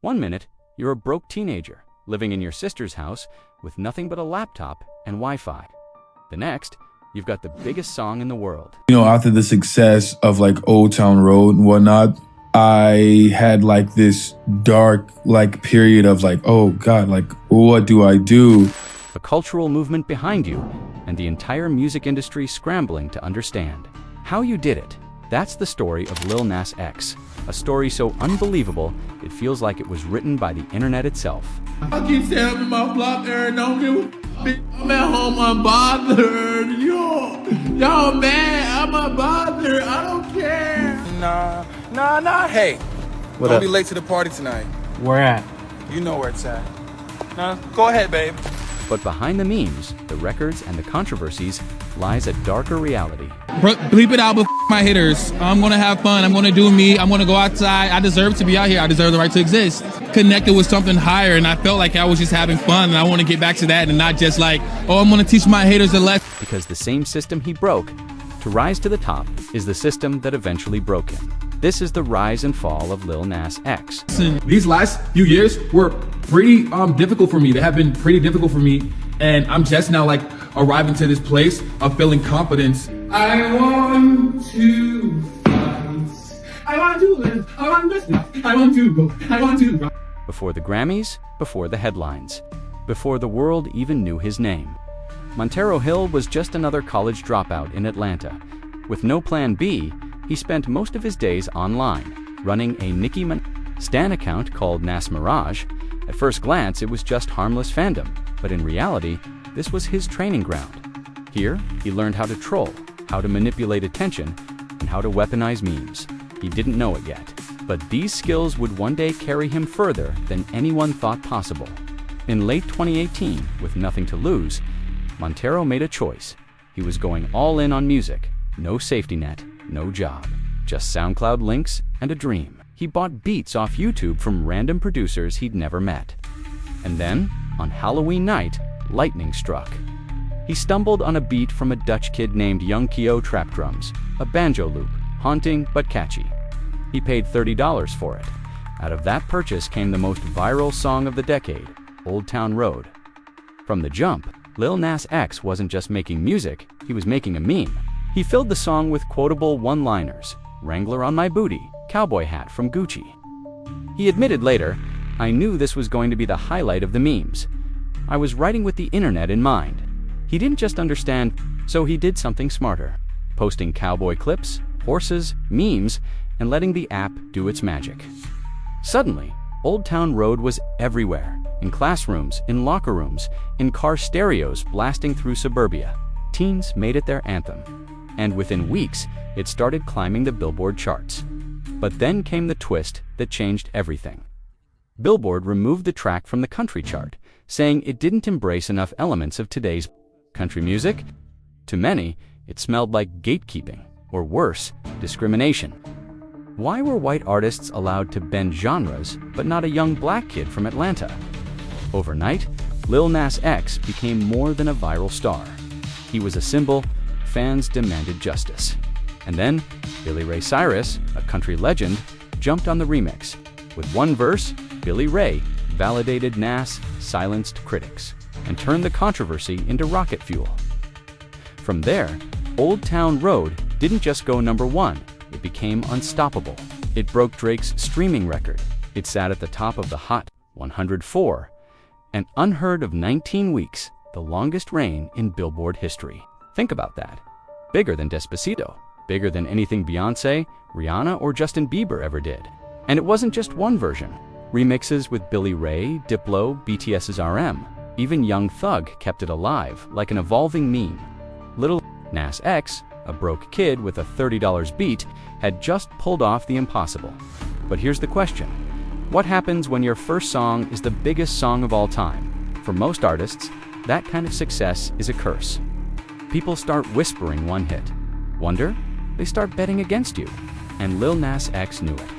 One minute, you're a broke teenager living in your sister's house with nothing but a laptop and Wi-Fi. The next, you've got the biggest song in the world. You know, after the success of like Old Town Road and whatnot, I had like this dark like period of like, oh God, like what do I do? A cultural movement behind you and the entire music industry scrambling to understand how you did it. That's the story of Lil Nas X, a story so unbelievable it feels like it was written by the internet itself. I keep saying I'm in my block there and don't give a I'm at home unbothered. Y'all mad, I'm unbothered, I don't care. Nah, hey. What Don't up? be late to the party tonight. Where at? You know where it's at. Nah, go ahead, babe. But behind the memes, the records, and the controversies lies a darker reality. Bleep it out, but my haters. I'm gonna have fun, I'm gonna do me, I'm gonna go outside. I deserve to be out here, I deserve the right to exist. Connected with something higher, and I felt like I was just having fun, and I wanna get back to that and not just like, oh, I'm gonna teach my haters a lesson. Because the same system he broke to rise to the top is the system that eventually broke him. This is the rise and fall of Lil Nas X. These last few years were pretty difficult for me. They have been pretty difficult for me. And I'm just now like arriving to this place of feeling confidence. I want to fight. I want to live. I want to stop. I want to go. I want to run. Before the Grammys, before the headlines, before the world even knew his name. Montero Hill was just another college dropout in Atlanta. With no plan B, he spent most of his days online, running a Nicki Stan account called Nas Mirage. At first glance, it was just harmless fandom, but in reality, this was his training ground. Here, he learned how to troll, how to manipulate attention, and how to weaponize memes. He didn't know it yet, but these skills would one day carry him further than anyone thought possible. In late 2018, with nothing to lose, Montero made a choice. He was going all in on music, no safety net, no job, just SoundCloud links and a dream. He bought beats off YouTube from random producers he'd never met. And then, on Halloween night, lightning struck. He stumbled on a beat from a Dutch kid named Young Kyo Trap Drums, a banjo loop, haunting but catchy. He paid $30 for it. Out of that purchase came the most viral song of the decade, Old Town Road. From the jump, Lil Nas X wasn't just making music, he was making a meme. He filled the song with quotable one-liners, Wrangler on my booty, cowboy hat from Gucci. He admitted later, I knew this was going to be the highlight of the memes. I was writing with the internet in mind. He didn't just understand, so he did something smarter, posting cowboy clips, horses, memes, and letting the app do its magic. Suddenly, Old Town Road was everywhere, in classrooms, in locker rooms, in car stereos blasting through suburbia. Teens made it their anthem. And within weeks, it started climbing the Billboard charts. But then came the twist that changed everything. Billboard removed the track from the country chart, saying it didn't embrace enough elements of today's country music. To many, it smelled like gatekeeping, or worse, discrimination. Why were white artists allowed to bend genres, but not a young black kid from Atlanta? Overnight, Lil Nas X became more than a viral star. He was a symbol. Fans demanded justice. And then, Billy Ray Cyrus, a country legend, jumped on the remix. With one verse, Billy Ray validated Nas, silenced critics, and turned the controversy into rocket fuel. From there, Old Town Road didn't just go #1, it became unstoppable. It broke Drake's streaming record. It sat at the top of the Hot 104, an unheard of 19 weeks, the longest reign in Billboard history. Think about that. Bigger than Despacito, bigger than anything Beyoncé, Rihanna, or Justin Bieber ever did. And it wasn't just one version. Remixes with Billy Ray, Diplo, BTS's RM. Even Young Thug kept it alive, like an evolving meme. Lil Nas X, a broke kid with a $30 beat, had just pulled off the impossible. But here's the question. What happens when your first song is the biggest song of all time? For most artists, that kind of success is a curse. People start whispering one hit. Wonder? They start betting against you. And Lil Nas X knew it.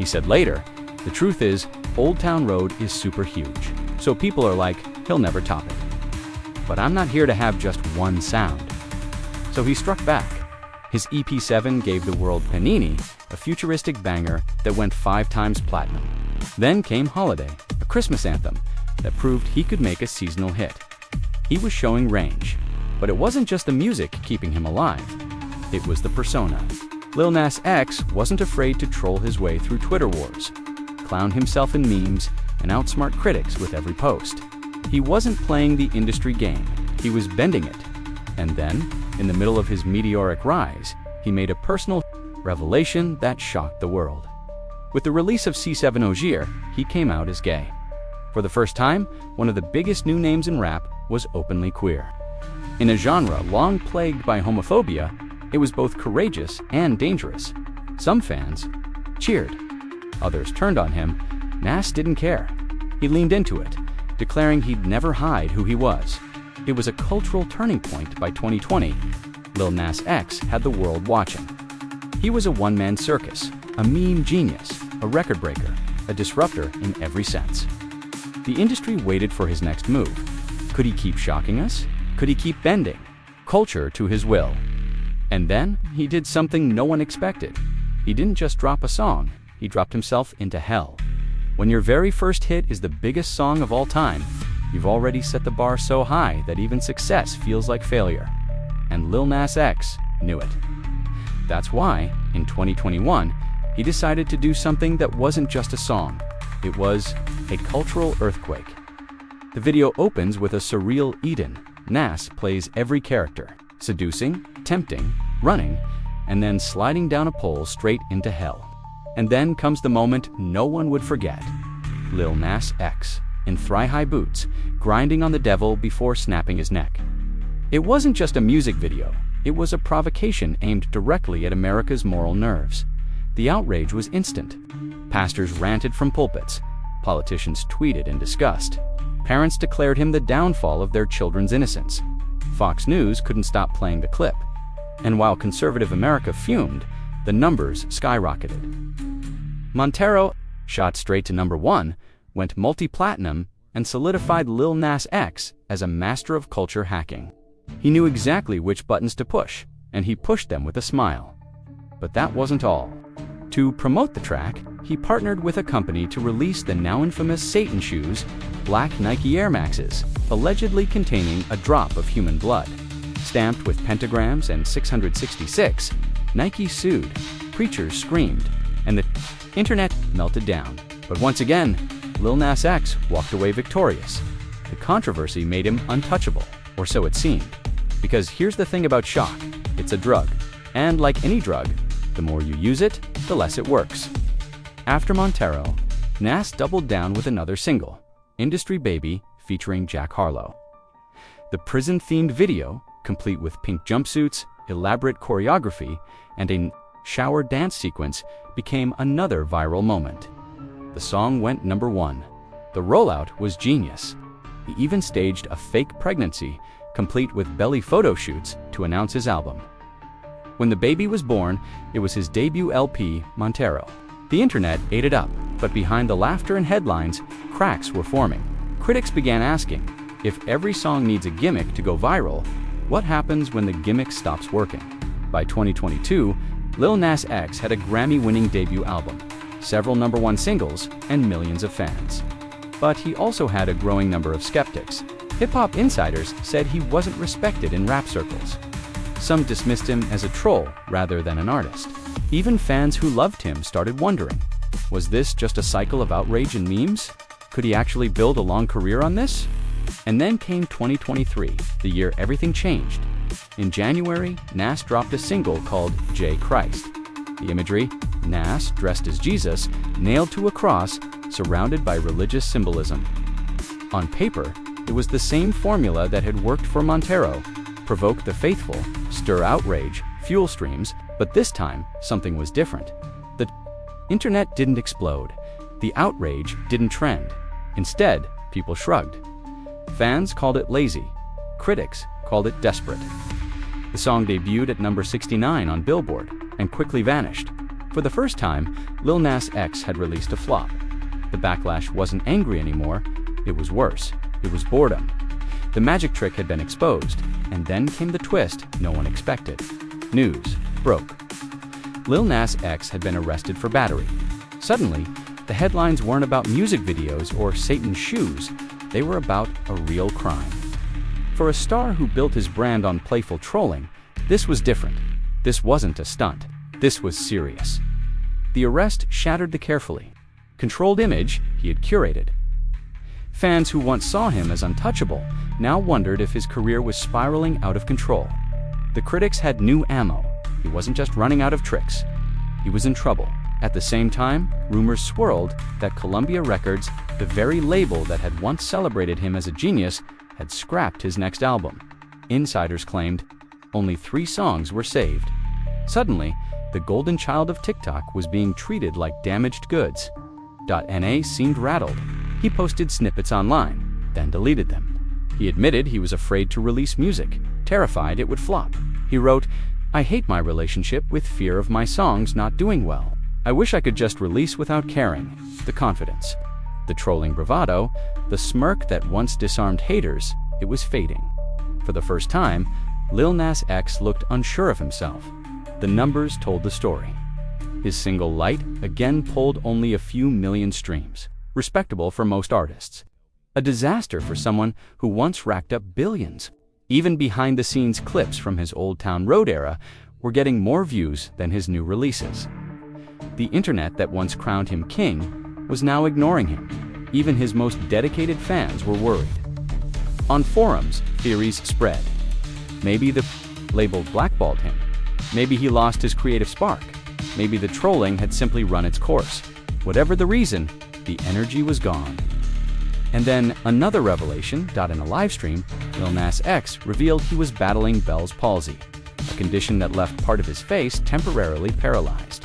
He said later, the truth is, Old Town Road is super huge. So people are like, he'll never top it. But I'm not here to have just one sound. So he struck back. His EP7 gave the world Panini, a futuristic banger that went 5 times platinum. Then came Holiday, a Christmas anthem that proved he could make a seasonal hit. He was showing range, but it wasn't just the music keeping him alive. It was the persona. Lil Nas X wasn't afraid to troll his way through Twitter wars, clown himself in memes, and outsmart critics with every post. He wasn't playing the industry game, he was bending it. And then, in the middle of his meteoric rise, he made a personal revelation that shocked the world. With the release of C7 Ogier, he came out as gay. For the first time, one of the biggest new names in rap was openly queer. In a genre long plagued by homophobia, it was both courageous and dangerous. Some fans cheered. Others turned on him. Nas didn't care. He leaned into it, declaring he'd never hide who he was. It was a cultural turning point by 2020. Lil Nas X had the world watching. He was a one-man circus, a meme genius, a record breaker, a disruptor in every sense. The industry waited for his next move. Could he keep shocking us? Could he keep bending culture to his will? And then he did something no one expected. He didn't just drop a song, he dropped himself into hell. When your very first hit is the biggest song of all time, you've already set the bar so high that even success feels like failure. And Lil Nas X knew it. That's why, in 2021, he decided to do something that wasn't just a song. It was a cultural earthquake. The video opens with a surreal Eden. Nas plays every character, seducing, tempting, running, and then sliding down a pole straight into hell. And then comes the moment no one would forget. Lil Nas X, in thigh-high boots, grinding on the devil before snapping his neck. It wasn't just a music video, it was a provocation aimed directly at America's moral nerves. The outrage was instant. Pastors ranted from pulpits, politicians tweeted in disgust, parents declared him the downfall of their children's innocence. Fox News couldn't stop playing the clip. And while conservative America fumed, the numbers skyrocketed. Montero, shot straight to #1, went multi-platinum and solidified Lil Nas X as a master of culture hacking. He knew exactly which buttons to push, and he pushed them with a smile. But that wasn't all. To promote the track, he partnered with a company to release the now infamous Satan shoes, black Nike Air Maxes, allegedly containing a drop of human blood. Stamped with pentagrams and 666, Nike sued, preachers screamed, and the internet melted down. But once again, Lil Nas X walked away victorious. The controversy made him untouchable, or so it seemed. Because here's the thing about shock, it's a drug. And like any drug, the more you use it, the less it works. After Montero, Nas doubled down with another single, Industry Baby, featuring Jack Harlow. The prison-themed video, complete with pink jumpsuits, elaborate choreography, and a shower dance sequence, became another viral moment. The song went #1. The rollout was genius. He even staged a fake pregnancy, complete with belly photo shoots, to announce his album. When the baby was born, it was his debut LP, Montero. The internet ate it up, but behind the laughter and headlines, cracks were forming. Critics began asking, if every song needs a gimmick to go viral, what happens when the gimmick stops working? By 2022, Lil Nas X had a Grammy-winning debut album, several #1 singles, and millions of fans. But he also had a growing number of skeptics. Hip-hop insiders said he wasn't respected in rap circles. Some dismissed him as a troll rather than an artist. Even fans who loved him started wondering, was this just a cycle of outrage and memes? Could he actually build a long career on this? And then came 2023, the year everything changed. In January, Nas dropped a single called J. Christ. The imagery, Nas, dressed as Jesus, nailed to a cross, surrounded by religious symbolism. On paper, it was the same formula that had worked for Montero: provoke the faithful, stir outrage, fuel streams, but this time, something was different. The internet didn't explode. The outrage didn't trend. Instead, people shrugged. Fans called it lazy. Critics called it desperate. The song debuted at #69 on Billboard and quickly vanished. For the first time, Lil Nas X had released a flop. The backlash wasn't angry anymore, it was worse. It was boredom. The magic trick had been exposed, and then came the twist no one expected. News broke. Lil Nas X had been arrested for battery. Suddenly, The headlines weren't about music videos or Satan's shoes, they were about a real crime. For a star who built his brand on playful trolling, this was different. This wasn't a stunt. This was serious. The arrest shattered the carefully controlled image he had curated. Fans who once saw him as untouchable now wondered if his career was spiraling out of control. The critics had new ammo. He wasn't just running out of tricks. He was in trouble. At the same time, rumors swirled that Columbia Records, the very label that had once celebrated him as a genius, had scrapped his next album. Insiders claimed only 3 songs were saved. Suddenly, the golden child of TikTok was being treated like damaged goods. .NA seemed rattled. He posted snippets online, then deleted them. He admitted he was afraid to release music, terrified it would flop. He wrote, "I hate my relationship with fear of my songs not doing well. I wish I could just release without caring." The confidence, the trolling bravado, the smirk that once disarmed haters, it was fading. For the first time, Lil Nas X looked unsure of himself. The numbers told the story. His single Light again pulled only a few million streams, respectable for most artists. A disaster for someone who once racked up billions. Even behind-the-scenes clips from his Old Town Road era were getting more views than his new releases. The internet that once crowned him king was now ignoring him. Even his most dedicated fans were worried. On forums, theories spread. Maybe the label blackballed him. Maybe he lost his creative spark. Maybe the trolling had simply run its course. Whatever the reason, the energy was gone. And then another revelation. In a live stream, Lil Nas X revealed he was battling Bell's palsy, a condition that left part of his face temporarily paralyzed.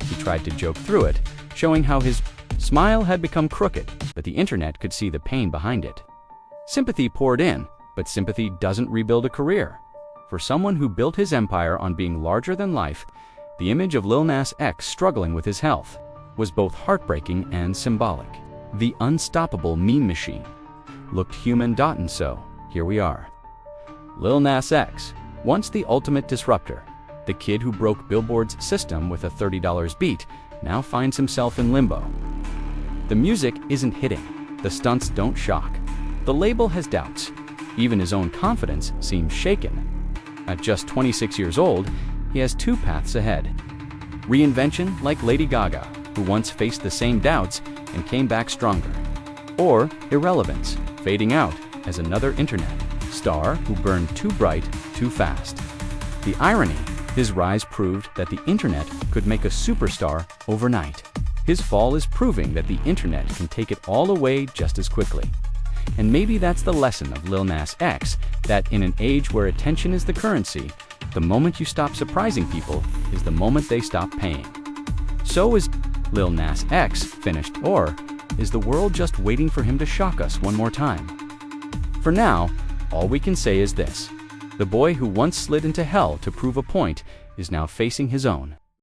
He tried to joke through it, showing how his smile had become crooked, but the internet could see the pain behind it. Sympathy poured in, but sympathy doesn't rebuild a career. For someone who built his empire on being larger than life, the image of Lil Nas X struggling with his health was both heartbreaking and symbolic. The unstoppable meme machine looked human. And so, here we are. Lil Nas X, once the ultimate disruptor, the kid who broke Billboard's system with a $30 beat, now finds himself in limbo. The music isn't hitting. The stunts don't shock. The label has doubts. Even his own confidence seems shaken. At just 26 years old, he has 2 paths ahead. Reinvention like Lady Gaga, who once faced the same doubts and came back stronger. Or irrelevance, fading out as another internet star who burned too bright, too fast. The irony, his rise proved that the internet could make a superstar overnight. His fall is proving that the internet can take it all away just as quickly. And maybe that's the lesson of Lil Nas X, that in an age where attention is the currency, the moment you stop surprising people is the moment they stop paying. So is Lil Nas X finished, or is the world just waiting for him to shock us one more time? For now, all we can say is this: the boy who once slid into hell to prove a point is now facing his own.